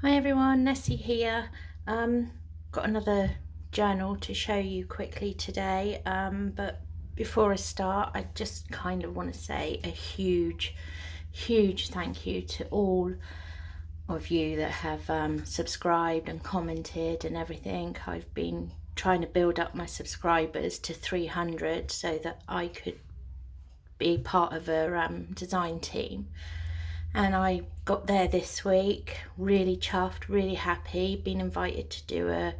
Hi everyone, Nessie here. Got another journal to show you quickly today, but before I start I just kind of want to say a huge thank you to all of you that have subscribed and commented and everything. I've been trying to build up my subscribers to 300 so that I could be part of a design team. And I got there this week, really chuffed, really happy, been invited to do a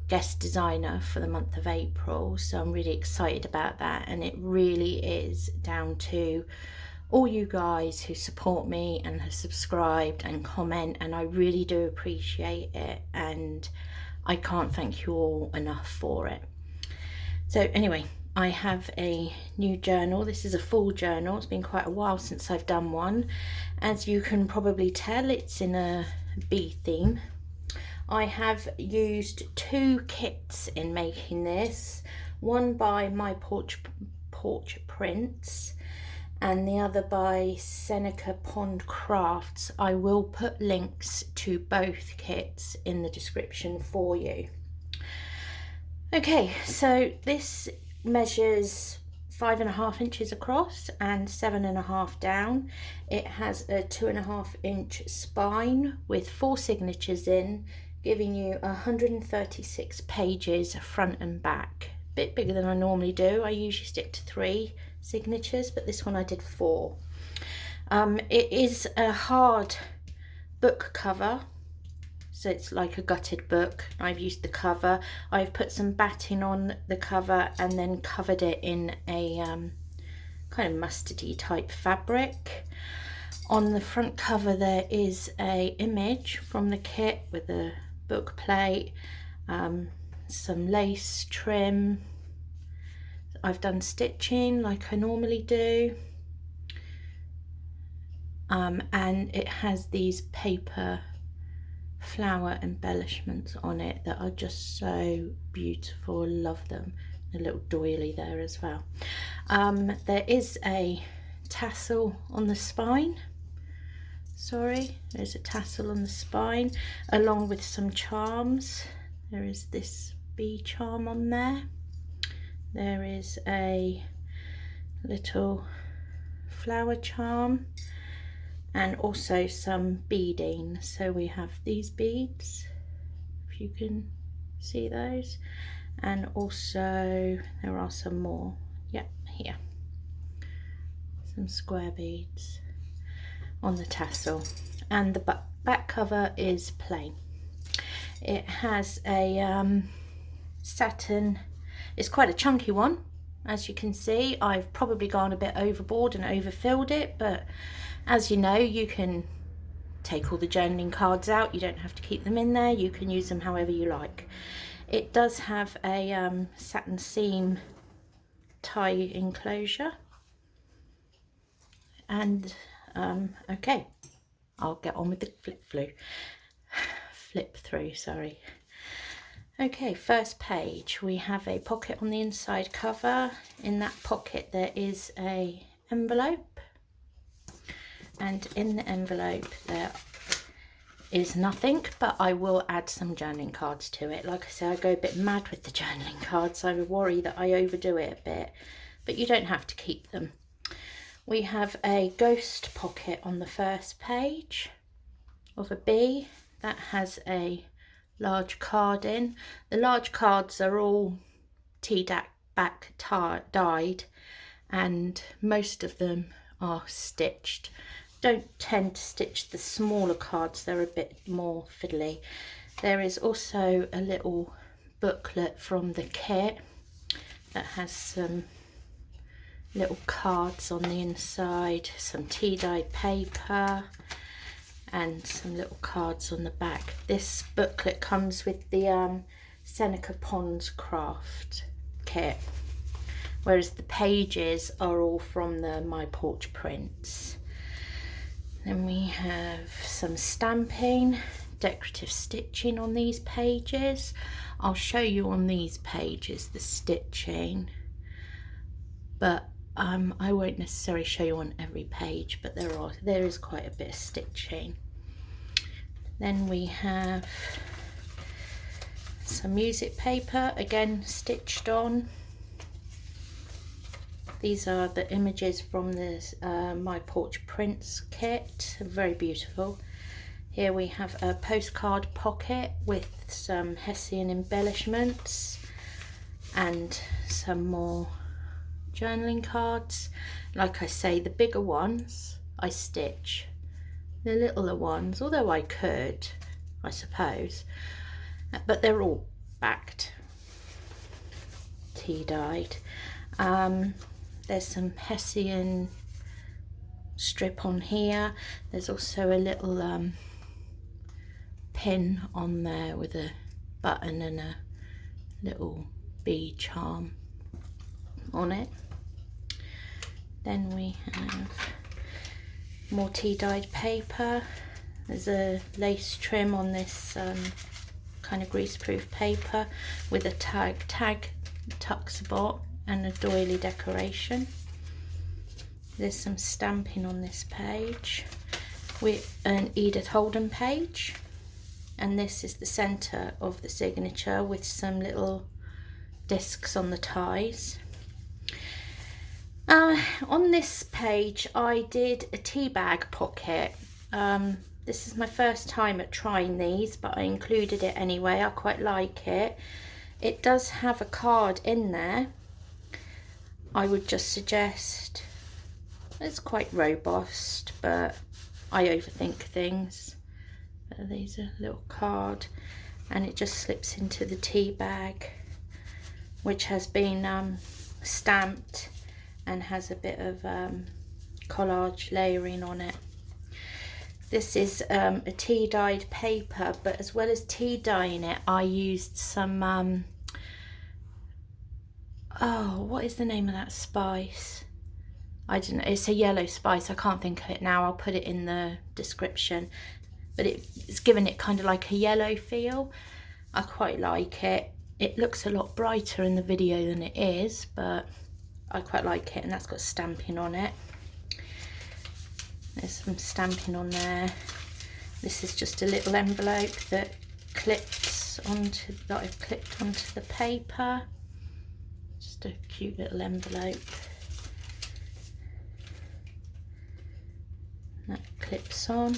guest designer for the month of April, so I'm really excited about that. And it really is down to all you guys who support me and have subscribed and comment, and I really do appreciate it, and I can't thank you all enough for it. So anyway, I have a new journal. This is a full journal. It's been quite a while since I've done one. As you can probably tell, it's in a bee theme. I have used two kits in making this, one by my porch prints and the other by Seneca Pond Crafts. I will put links to both kits in the description for you. Okay, so this measures 5.5 inches across and 7.5 down. It has a 2.5 inch spine with 4 signatures in, giving you 136 pages front and back. A bit bigger than I normally do. I usually stick to 3 signatures, but this one I did 4. It is a hard book cover, so it's like a gutted book. I've used the cover. I've put some batting on the cover and then covered it in a kind of mustardy type fabric. On the front cover there is a image from the kit with a book plate, some lace trim. I've done stitching like I normally do, and it has these paper flower embellishments on it that are just so beautiful. Love them. A little doily there as well. There is a tassel on the spine. Sorry, there's a tassel on the spine along with some charms. There is this bee charm on there. There is a little flower charm and also some beading. So we have these beads, if you can see those, and also there are some more. Yep, here, some square beads on the tassel, and the back cover is plain. It has a satin. It's quite a chunky one, as you can see. I've probably gone a bit overboard and overfilled it, but as you know, you can take all the journaling cards out. You don't have to keep them in there. You can use them however you like. It does have a satin seam tie enclosure. And okay, I'll get on with the flip through, sorry. Okay, first page, we have a pocket on the inside cover. In that pocket there is a envelope, and in the envelope there is nothing, but I will add some journaling cards to it. Like I say, I go a bit mad with the journaling cards. I worry that I overdo it a bit, but you don't have to keep them. We have a ghost pocket on the first page of a bee that has a large card in. The large cards are all back dyed, and most of them are stitched. Don't tend to stitch the smaller cards, they're a bit more fiddly. There is also a little booklet from the kit that has some little cards on the inside, some tea-dyed paper, and some little cards on the back. This booklet comes with the Seneca Pond Craft kit, whereas the pages are all from the My Porch prints. Then we have some stamping, decorative stitching on these pages. I'll show you on these pages the stitching, but I won't necessarily show you on every page, but there is quite a bit of stitching. Then we have some music paper, again stitched on. These are the images from this My Porch Prints kit, very beautiful. Here we have a postcard pocket with some Hessian embellishments and some more journaling cards. Like I say, the bigger ones I stitch. The littler ones, although I could, I suppose, but they're all backed, tea dyed. There's some Hessian strip on here. There's also a little pin on there with a button and a little bee charm on it. Then we have more tea dyed paper. There's a lace trim on this kind of greaseproof paper with a tag tuck spot and a doily decoration. There's some stamping on this page with an Edith Holden page, and this is the centre of the signature with some little discs on the ties. On this page I did a tea bag pocket. This is my first time at trying these, but I included it anyway. I quite like it. It does have a card in there. I would just suggest, it's quite robust, but I overthink things. But there's a little card, and it just slips into the tea bag, which has been stamped and has a bit of collage layering on it. This is a tea dyed paper, but as well as tea dyeing it, I used some oh, what is the name of that spice? I don't know, it's a yellow spice, I can't think of it now. I'll put it in the description, but it's given it kind of like a yellow feel. I quite like it. It looks a lot brighter in the video than it is, but I quite like it, and that's got stamping on it. There's some stamping on there. This is just a little envelope that I've clipped onto the paper. Just a cute little envelope. That clips on.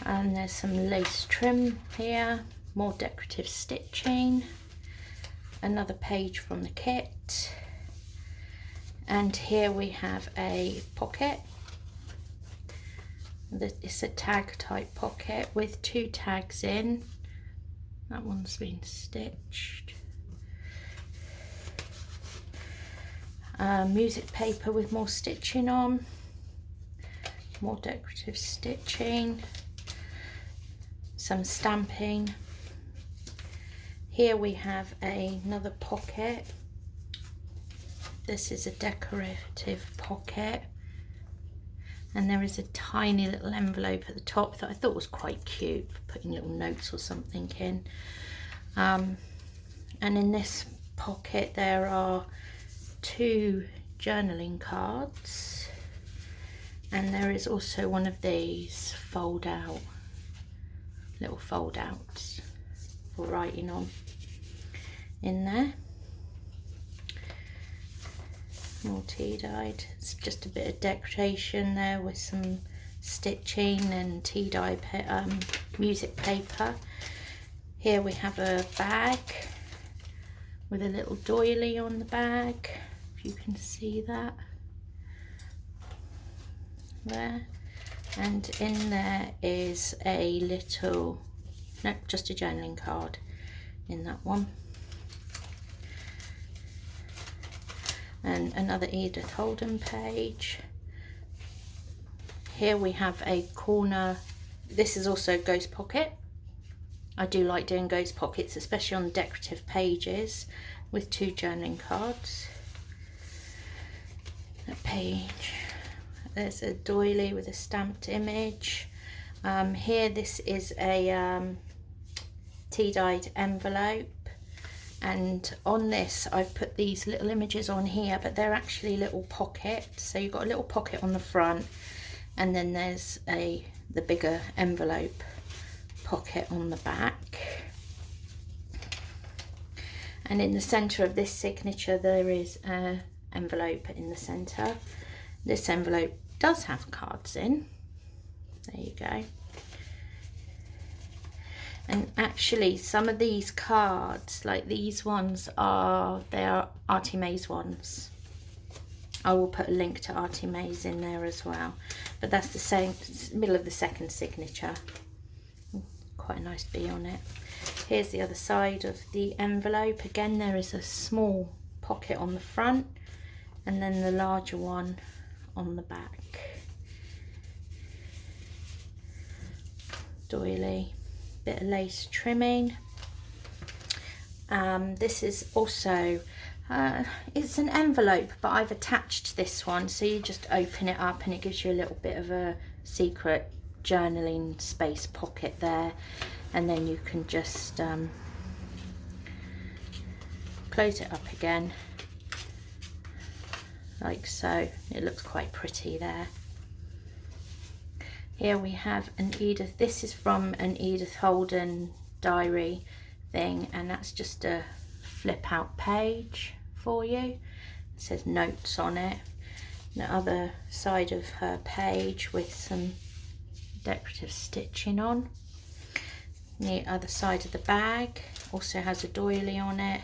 And there's some lace trim here, more decorative stitching. Another page from the kit. And here we have a pocket. It's a tag type pocket with 2 tags in. That one's been stitched. Music paper with more stitching on. More decorative stitching. Some stamping. Here we have another pocket. This is a decorative pocket, and there is a tiny little envelope at the top that I thought was quite cute for putting little notes or something in. And in this pocket there are 2 journaling cards, and there is also one of these little fold outs for writing on in there. More tea dyed. It's just a bit of decoration there with some stitching and tea dye music paper. Here we have a bag with a little doily on the bag, if you can see that there. And in there is a little, no, just a journaling card in that one. And another Edith Holden page. Here we have a corner. This is also a ghost pocket. I do like doing ghost pockets, especially on decorative pages, with 2 journaling cards. A page. There's a doily with a stamped image. Here this is a tea dyed envelope. And on this I've put these little images on here, but they're actually little pockets. So you've got a little pocket on the front, and then there's the bigger envelope pocket on the back. And in the centre of this signature there is an envelope in the centre. This envelope does have cards in. There you go. And actually some of these cards, like these ones, they are Artymaze ones. I will put a link to Artymaze in there as well. But that's the same, middle of the second signature. Quite a nice bee on it. Here's the other side of the envelope. Again, there is a small pocket on the front and then the larger one on the back. Doily, bit of lace trimming. This is also, it's an envelope, but I've attached this one, so you just open it up and it gives you a little bit of a secret journaling space pocket there, and then you can just close it up again like so. It looks quite pretty there. Here we have an Edith, this is from an Edith Holden diary thing, and that's just a flip out page for you. It says notes on it. The other side of her page with some decorative stitching on. The other side of the bag also has a doily on it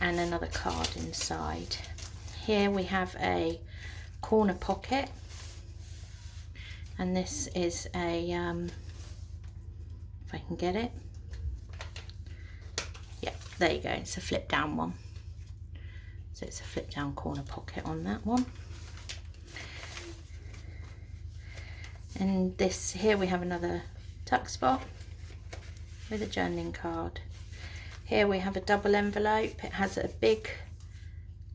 and another card inside. Here we have a corner pocket, and this is a, if I can get it, yeah, there you go, it's a flip down one. So it's a flip down corner pocket on that one. And this, here we have another tuck spot with a journaling card. Here we have a double envelope. It has a big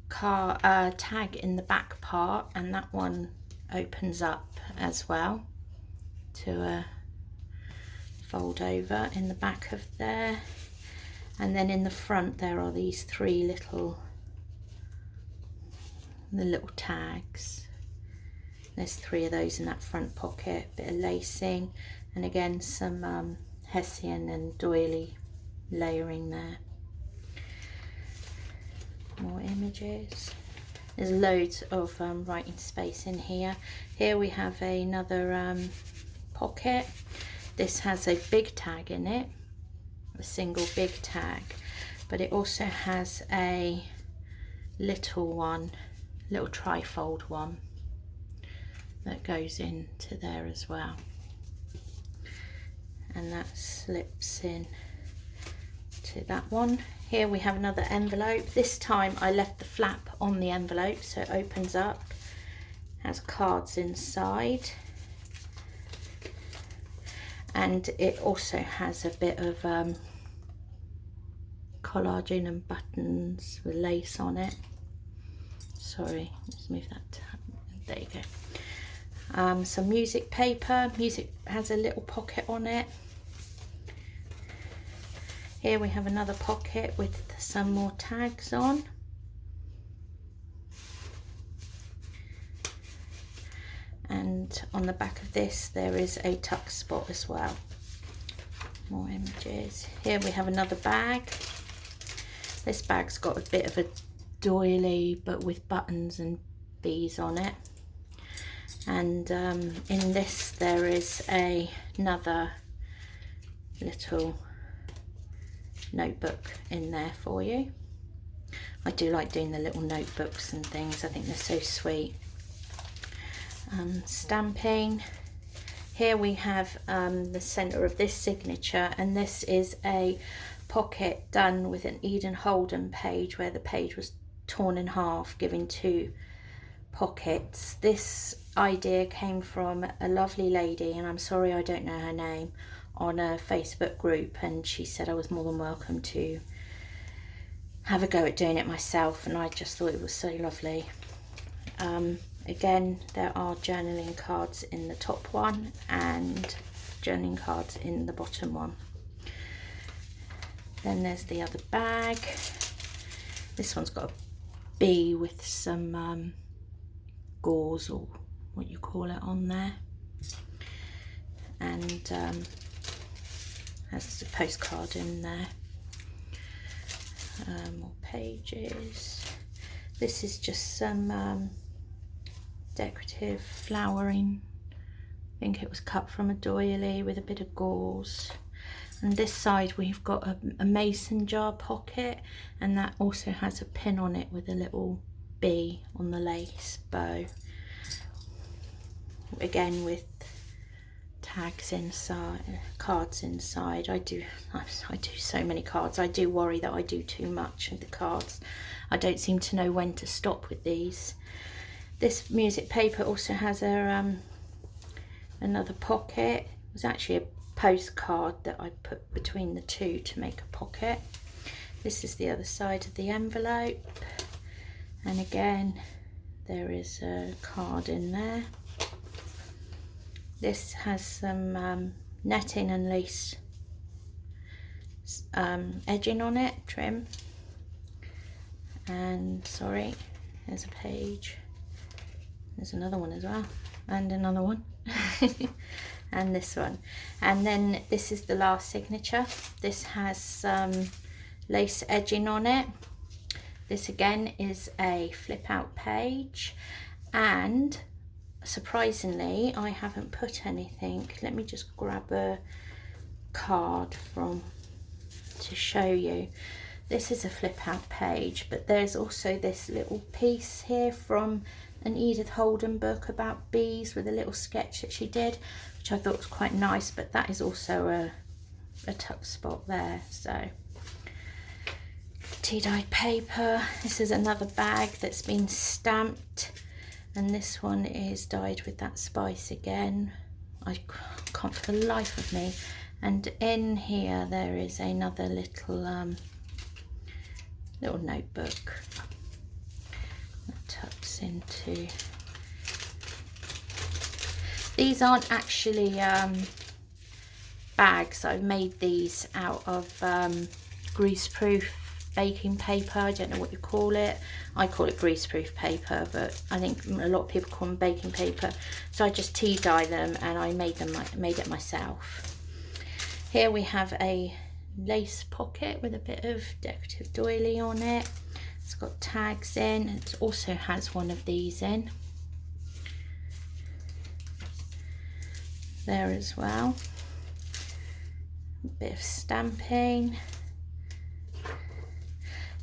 tag in the back part, and that one opens up as well to fold over in the back of there. And then in the front there are these three little tags. There's three of those in that front pocket. Bit of lacing, and again some hessian and doily layering there. More images. There's loads of writing space in here. Here we have another pocket. This has a big tag in it, a single big tag, but it also has a little one, little trifold one that goes into there as well, and that slips in to that one. Here we have another envelope. This time I left the flap on the envelope so it opens up, has cards inside, and it also has a bit of collaging and buttons with lace on it. Sorry, let's move that. There you go. Some music paper. Music has a little pocket on it. Here we have another pocket with some more tags on. And on the back of this there is a tuck spot as well. More images. Here we have another bag. This bag's got a bit of a doily but with buttons and bees on it. And in this there is another little notebook in there for you. I do like doing the little notebooks and things. I think they're so sweet. Stamping. Here we have the center of this signature, and this is a pocket done with an Eden Holden page where the page was torn in half, giving two pockets. This idea came from a lovely lady, and I'm sorry I don't know her name, on a Facebook group, and she said I was more than welcome to have a go at doing it myself, and I just thought it was so lovely. Again, there are journaling cards in the top one and journaling cards in the bottom one. Then there's the other bag. This one's got a bee with some gauze, or what you call it, on there. And Has a postcard in there. More pages. This is just some decorative flowering. I think it was cut from a doily with a bit of gauze. And this side we've got a mason jar pocket, and that also has a pin on it with a little bee on the lace bow. Again with tags inside, cards inside. I do so many cards. I do worry that I do too much with the cards. I don't seem to know when to stop with these. This music paper also has a another pocket. It was actually a postcard that I put between the two to make a pocket. This is the other side of the envelope, and again there is a card in there. This has some netting and lace edging on it, trim. And sorry, there's a page. There's another one as well, and another one. And this one, and then this is the last signature. This has some lace edging on it. This again is a flip out page, and surprisingly I haven't put anything. Let me just grab a card to show you. This is a flip out page, but there's also this little piece here from an Edith Holden book about bees with a little sketch that she did, which I thought was quite nice, but that is also a tuck spot there. So tea-dyed paper. This is another bag that's been stamped, and this one is dyed with that spice again. I can't for the life of me. And in here there is another little little notebook that tucks into. These aren't actually bags. I've made these out of greaseproof baking paper. I don't know what you call it. I call it greaseproof paper, but I think a lot of people call them baking paper. So I just tea dye them, and I made it myself. Here we have a lace pocket with a bit of decorative doily on it. It's got tags in. It also has one of these in there as well. A bit of stamping.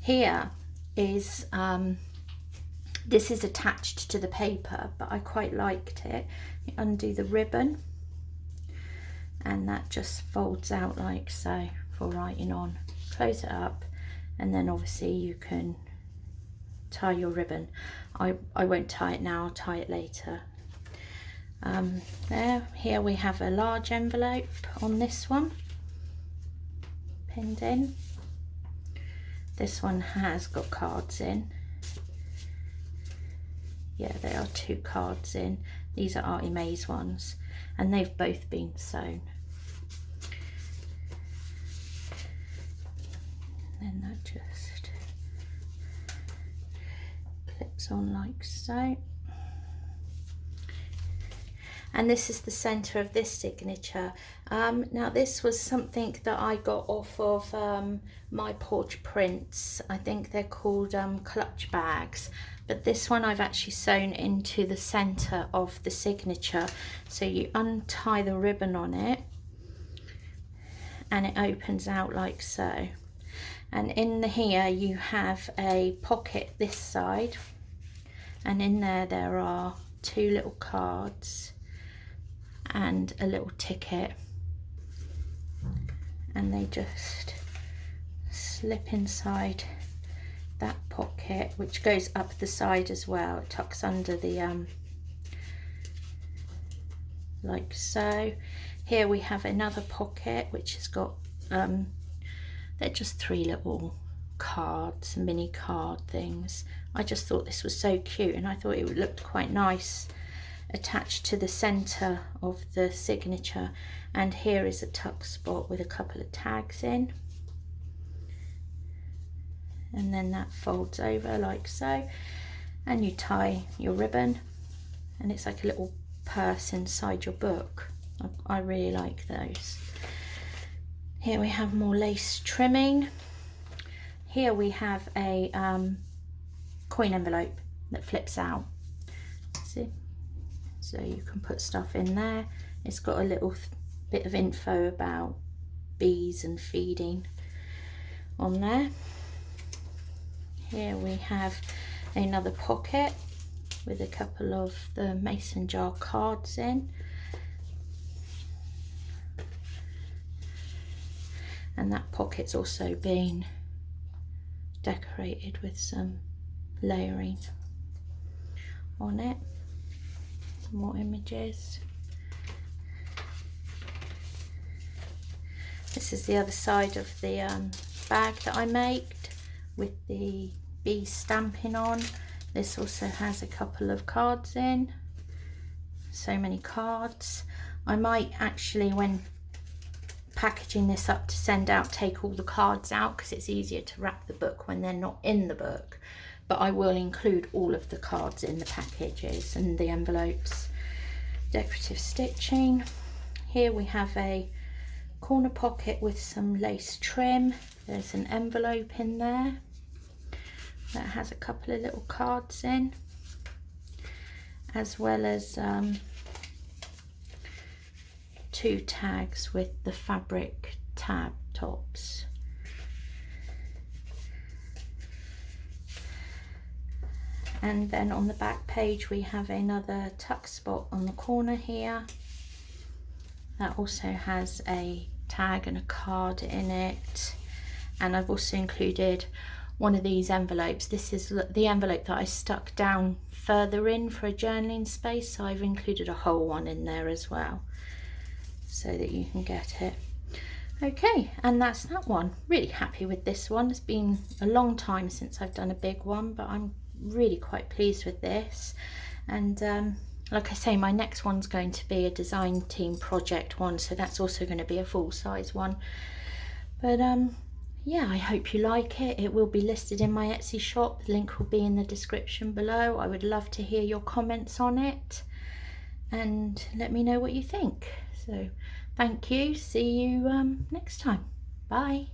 Here is this is attached to the paper, but I quite liked it. You undo the ribbon, and that just folds out like so for writing on. Close it up, and then obviously you can tie your ribbon. I won't tie it now, I'll tie it later. Here we have a large envelope on this one, pinned in. This one has got cards in. Yeah, there are 2 cards in. These are Artymaze ones, and they've both been sewn. Then that just clips on like so. And this is the center of this signature. Now this was something that I got off of my porch prints. I think they're called clutch bags, but this one I've actually sewn into the center of the signature. So you untie the ribbon on it, and it opens out like so. And in here you have a pocket this side, and in there are 2 little cards and a little ticket, and they just slip inside that pocket, which goes up the side as well. It tucks under the like so. Here we have another pocket which has got they're just 3 little cards, mini card things. I just thought this was so cute, and I thought it looked quite nice attached to the center of the signature. And here is a tuck spot with a couple of tags in, and then that folds over like so, and you tie your ribbon, and it's like a little purse inside your book. I really like those. Here we have more lace trimming. Here we have a coin envelope that flips out. See? So you can put stuff in there. It's got a little bit of info about bees and feeding on there. Here we have another pocket with a couple of the mason jar cards in. And that pocket's also been decorated with some layering on it. Some more images. This is the other side of the bag that I made with the bee stamping on. This also has a couple of cards in. So many cards. I might actually, when packaging this up to send out, take all the cards out because it's easier to wrap the book when they're not in the book. But I will include all of the cards in the packages and the envelopes. Decorative stitching. Here we have a corner pocket with some lace trim. There's an envelope in there that has a couple of little cards in, as well as 2 tags with the fabric tab tops. And then on the back page we have another tuck spot on the corner here. That also has a tag and a card in it. And I've also included one of these envelopes. This is the envelope that I stuck down further in for a journaling space, so I've included a whole one in there as well so that you can get it. Okay, and that's that one. Really happy with this one. It's been a long time since I've done a big one, but I'm really quite pleased with this. And like I say, my next one's going to be a design team project one, so that's also going to be a full-size one. But yeah, I hope you like it. It will be listed in my Etsy shop. The link will be in the description below. I would love to hear your comments on it and let me know what you think. So thank you. See you next time. Bye.